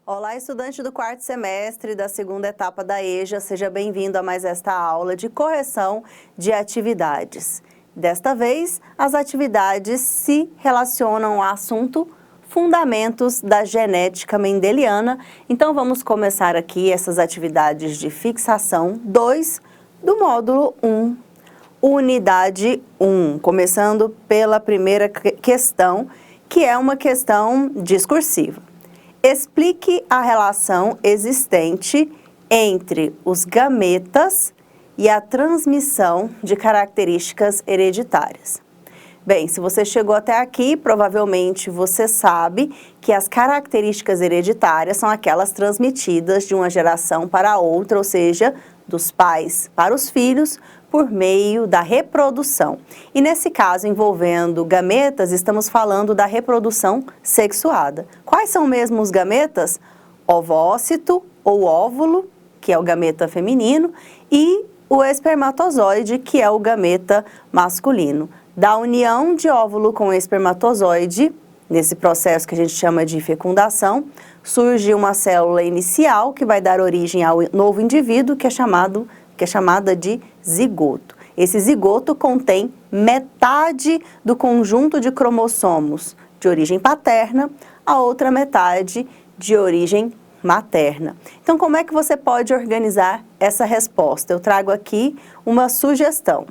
Olá, estudante do quarto semestre da segunda etapa da EJA, seja bem-vindo a mais esta aula de correção de atividades. Desta vez, as atividades se relacionam ao assunto Fundamentos da Genética Mendeliana. Então, vamos começar aqui essas atividades de fixação 2 do módulo 1, unidade 1, começando pela primeira questão, que é uma questão discursiva. Explique a relação existente entre os gametas e a transmissão de características hereditárias. Bem, se você chegou até aqui, provavelmente você sabe que as características hereditárias são aquelas transmitidas de uma geração para outra, ou seja, dos pais para os filhos, por meio da reprodução. E nesse caso, envolvendo gametas, estamos falando da reprodução sexuada. Quais são mesmo os gametas? Ovócito ou óvulo, que é o gameta feminino, e o espermatozoide, que é o gameta masculino. Da união de óvulo com espermatozoide, nesse processo que a gente chama de fecundação, surge uma célula inicial que vai dar origem ao novo indivíduo, que é chamada de zigoto. Esse zigoto contém metade do conjunto de cromossomos de origem paterna, a outra metade de origem materna. Então, como é que você pode organizar essa resposta? Eu trago aqui uma sugestão.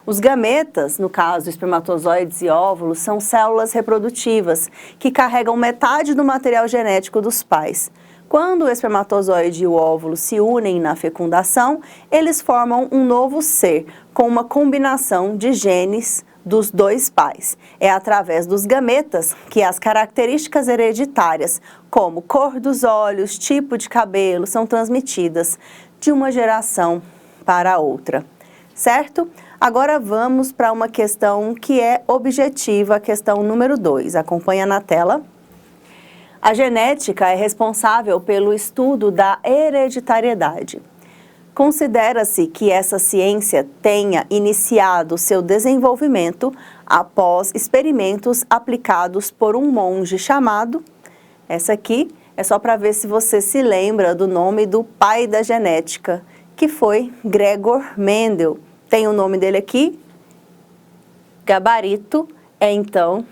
Os gametas, no caso espermatozoides e óvulos, são células reprodutivas que carregam metade do material genético dos pais. Quando o espermatozoide e o óvulo se unem na fecundação, eles formam um novo ser, com uma combinação de genes dos dois pais. É através dos gametas que as características hereditárias, como cor dos olhos, tipo de cabelo, são transmitidas de uma geração para outra. Certo? Agora vamos para uma questão que é objetiva, a questão número 2. Acompanha na tela. A genética é responsável pelo estudo da hereditariedade. Considera-se que essa ciência tenha iniciado seu desenvolvimento após experimentos aplicados por um monge chamado... Essa aqui é só para ver se você se lembra do nome do pai da genética, que foi Gregor Mendel. Tem o nome dele aqui? Gabarito é então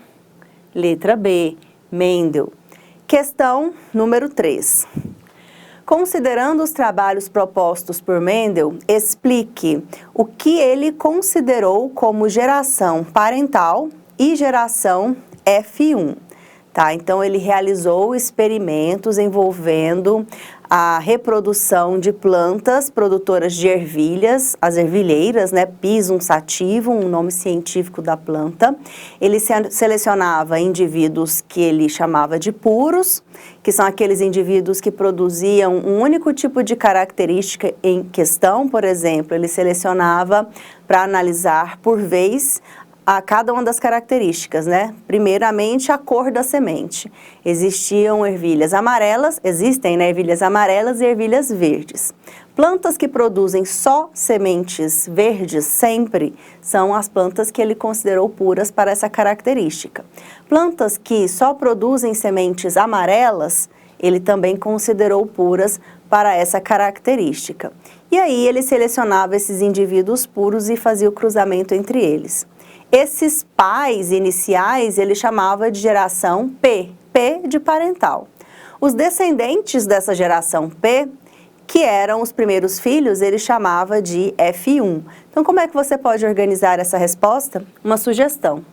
letra B, Mendel. Questão número 3. Considerando os trabalhos propostos por Mendel, explique o que ele considerou como geração parental e geração F1. Tá? Então, ele realizou experimentos envolvendo a reprodução de plantas produtoras de ervilhas, as ervilheiras, né, Pisum sativum, um nome científico da planta. Ele selecionava indivíduos que ele chamava de puros, que são aqueles indivíduos que produziam um único tipo de característica em questão. Por exemplo, ele selecionava para analisar por vez a cada uma das características, né? Primeiramente, a cor da semente. Existem, né, ervilhas amarelas e ervilhas verdes. Plantas que produzem só sementes verdes sempre são as plantas que ele considerou puras para essa característica. Plantas que só produzem sementes amarelas, ele também considerou puras para essa característica. E aí ele selecionava esses indivíduos puros e fazia o cruzamento entre eles. Esses pais iniciais ele chamava de geração P, P de parental. Os descendentes dessa geração P, que eram os primeiros filhos, ele chamava de F1. Então, como é que você pode organizar essa resposta? Uma sugestão.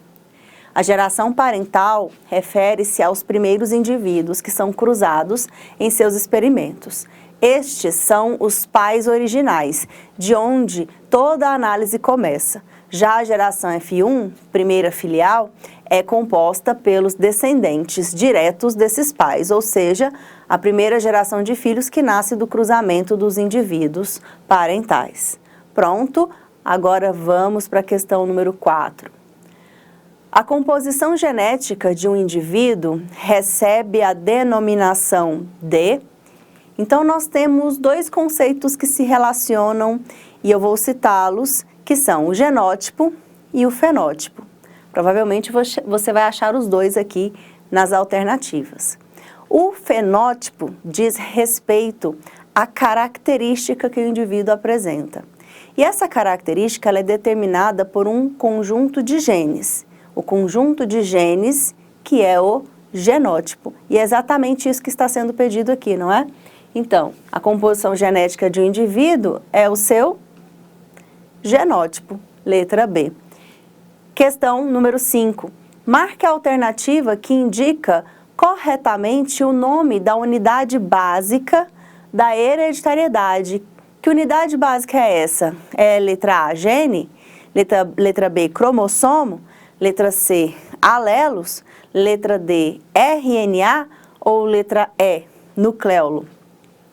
A geração parental refere-se aos primeiros indivíduos que são cruzados em seus experimentos. Estes são os pais originais, de onde toda a análise começa. Já a geração F1, primeira filial, é composta pelos descendentes diretos desses pais, ou seja, a primeira geração de filhos que nasce do cruzamento dos indivíduos parentais. Pronto, agora vamos para a questão número 4. A composição genética de um indivíduo recebe a denominação de... Então, nós temos dois conceitos que se relacionam e eu vou citá-los, que são o genótipo e o fenótipo. Provavelmente você vai achar os dois aqui nas alternativas. O fenótipo diz respeito à característica que o indivíduo apresenta. E essa característica ela é determinada por um conjunto de genes. O conjunto de genes que é o genótipo. E é exatamente isso que está sendo pedido aqui, não é? Então, a composição genética de um indivíduo é o seu genótipo, letra B. Questão número 5. Marque a alternativa que indica corretamente o nome da unidade básica da hereditariedade. Que unidade básica é essa? É letra A, gene, letra B, cromossomo, letra C, alelos, letra D, RNA ou letra E, nucleolo?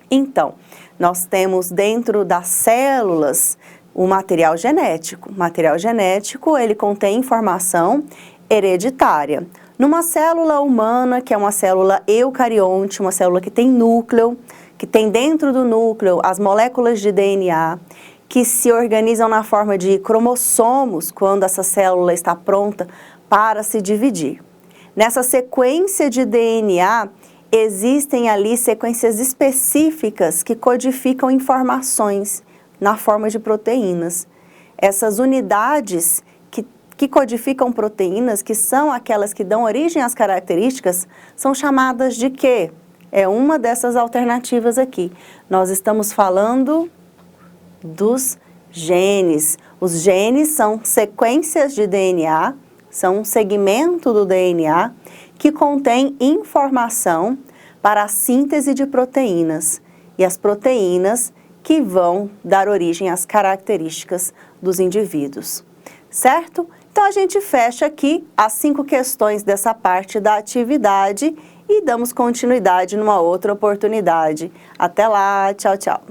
Então, nós temos dentro das células o material genético. O material genético, ele contém informação hereditária. Numa célula humana, que é uma célula eucarionte, uma célula que tem núcleo, que tem dentro do núcleo as moléculas de DNA, que se organizam na forma de cromossomos quando essa célula está pronta para se dividir. Nessa sequência de DNA, existem ali sequências específicas que codificam informações na forma de proteínas. Essas unidades que codificam proteínas, que são aquelas que dão origem às características, são chamadas de quê? É uma dessas alternativas aqui. Nós estamos falando dos genes. Os genes são sequências de DNA, são um segmento do DNA que contém informação para a síntese de proteínas. E as proteínas que vão dar origem às características dos indivíduos. Certo? Então, a gente fecha aqui as 5 questões dessa parte da atividade e damos continuidade numa outra oportunidade. Até lá, tchau, tchau.